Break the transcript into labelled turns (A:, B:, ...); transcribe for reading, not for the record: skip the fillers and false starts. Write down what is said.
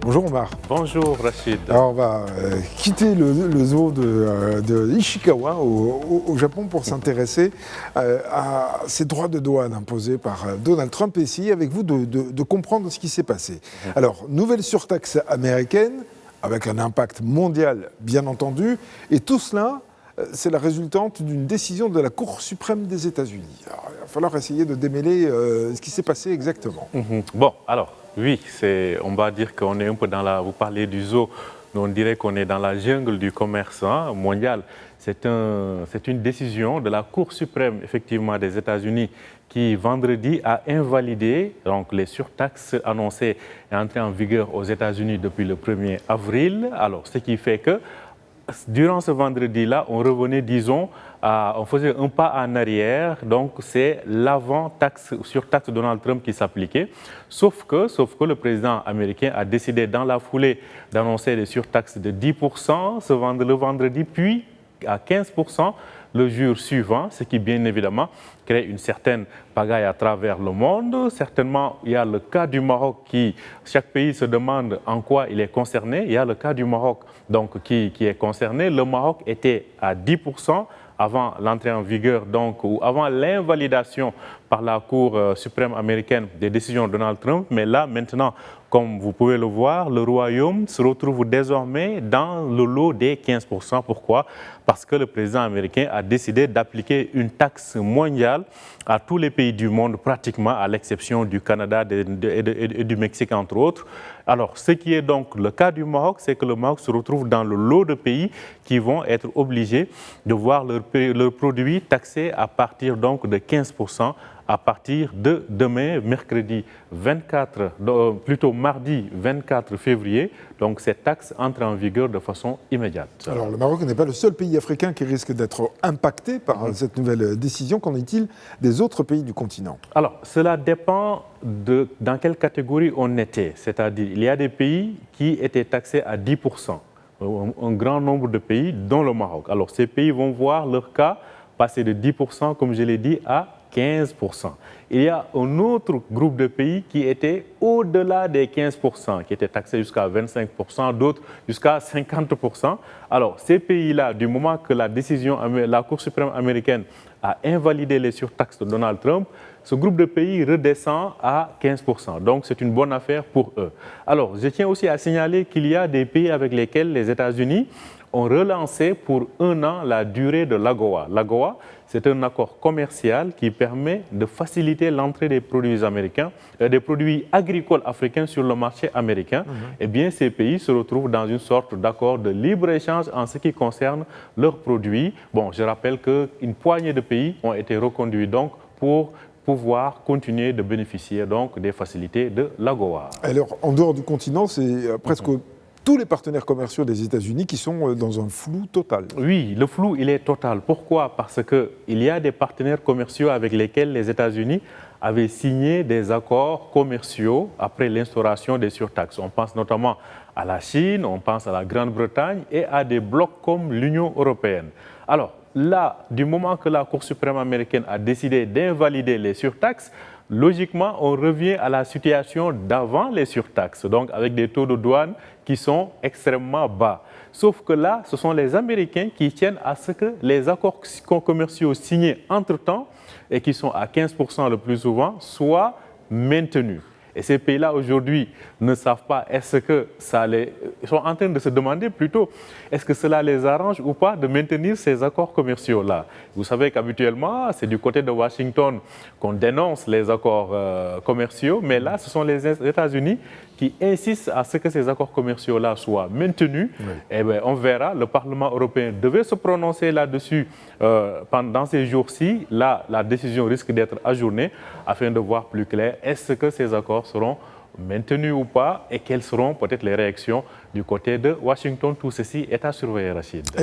A: Bonjour Omar.
B: Bonjour Rachid.
A: Alors on va quitter le zoo de Ishikawa au Japon pour s'intéresser à ces droits de douane imposés par Donald Trump et essayer avec vous de comprendre ce qui s'est passé. Alors, nouvelle surtaxe américaine avec un impact mondial bien entendu, et tout cela c'est la résultante d'une décision de la Cour suprême des États-Unis. Alors, il va falloir essayer de démêler ce qui s'est passé exactement.
B: Bon, alors, oui, on va dire qu'on est un peu dans la... Vous parlez du zoo, mais on dirait qu'on est dans la jungle du commerce mondial. C'est une décision de la Cour suprême, effectivement, des États-Unis qui, vendredi, a invalidé donc, les surtaxes annoncées et entrées en vigueur aux États-Unis depuis le 1er avril. Alors, ce qui fait que durant ce vendredi-là, on revenait, disons, on faisait un pas en arrière, donc c'est l'avant-taxe, surtaxe Donald Trump qui s'appliquait, sauf que le président américain a décidé dans la foulée d'annoncer des surtaxes de 10% le vendredi, puis à 15% le jour suivant, ce qui bien évidemment crée une certaine pagaille à travers le monde. Certainement, il y a le cas du Maroc chaque pays se demande en quoi il est concerné. Il y a le cas du Maroc donc, qui est concerné. Le Maroc était à 10% avant l'entrée en vigueur, donc, ou avant l'invalidation par la Cour suprême américaine des décisions de Donald Trump. Mais là, maintenant, comme vous pouvez le voir, le Royaume se retrouve désormais dans le lot des 15%. Pourquoi? Parce que le président américain a décidé d'appliquer une taxe mondiale à tous les pays du monde, pratiquement, à l'exception du Canada et du Mexique, entre autres. Alors, ce qui est donc le cas du Maroc, c'est que le Maroc se retrouve dans le lot de pays qui vont être obligés de voir leurs produits taxés à partir donc de 15%. À partir de demain, mardi 24 février, donc cette taxe entre en vigueur de façon immédiate.
A: Alors le Maroc n'est pas le seul pays africain qui risque d'être impacté par cette nouvelle décision. Qu'en est-il des autres pays du continent?
B: Alors cela dépend dans quelle catégorie on était. C'est-à-dire il y a des pays qui étaient taxés à 10%. Un grand nombre de pays, dont le Maroc. Alors ces pays vont voir leur cas passer de 10%, comme je l'ai dit, à 15%. Il y a un autre groupe de pays qui étaient au-delà des 15%, qui étaient taxés jusqu'à 25%, d'autres jusqu'à 50%. Alors, ces pays-là, du moment que la Cour suprême américaine a invalidé les surtaxes de Donald Trump, ce groupe de pays redescend à 15%. Donc, c'est une bonne affaire pour eux. Alors, je tiens aussi à signaler qu'il y a des pays avec lesquels les États-Unis ont relancé pour 1 an la durée de l'AGOA. L'AGOA, c'est un accord commercial qui permet de faciliter l'entrée des produits américains, des produits agricoles africains sur le marché américain. Eh bien, ces pays se retrouvent dans une sorte d'accord de libre-échange en ce qui concerne leurs produits. Bon, je rappelle qu'une poignée de pays ont été reconduits donc pour pouvoir continuer de bénéficier donc des facilités de l'AGOA.
A: Alors, en dehors du continent, c'est presque tous les partenaires commerciaux des États-Unis qui sont dans un flou total.
B: Oui, le flou, il est total. Pourquoi? Parce qu'il y a des partenaires commerciaux avec lesquels les États-Unis avaient signé des accords commerciaux après l'instauration des surtaxes. On pense notamment à la Chine, on pense à la Grande-Bretagne et à des blocs comme l'Union européenne. Alors là, du moment que la Cour suprême américaine a décidé d'invalider les surtaxes, logiquement, on revient à la situation d'avant les surtaxes, donc avec des taux de douane qui sont extrêmement bas. Sauf que là, ce sont les Américains qui tiennent à ce que les accords commerciaux signés entre-temps et qui sont à 15% le plus souvent soient maintenus. Et ces pays-là, aujourd'hui, ne savent pas, ils sont en train de se demander plutôt, est-ce que cela les arrange ou pas de maintenir ces accords commerciaux-là? Vous savez qu'habituellement, c'est du côté de Washington qu'on dénonce les accords commerciaux, mais là, ce sont les États-Unis qui insistent à ce que ces accords commerciaux-là soient maintenus. Oui. Et bien, on verra, le Parlement européen devait se prononcer là-dessus pendant ces jours-ci. Là, la décision risque d'être ajournée afin de voir plus clair, est-ce que ces accords seront maintenus ou pas et quelles seront peut-être les réactions du côté de Washington. Tout ceci est à surveiller, Rachid.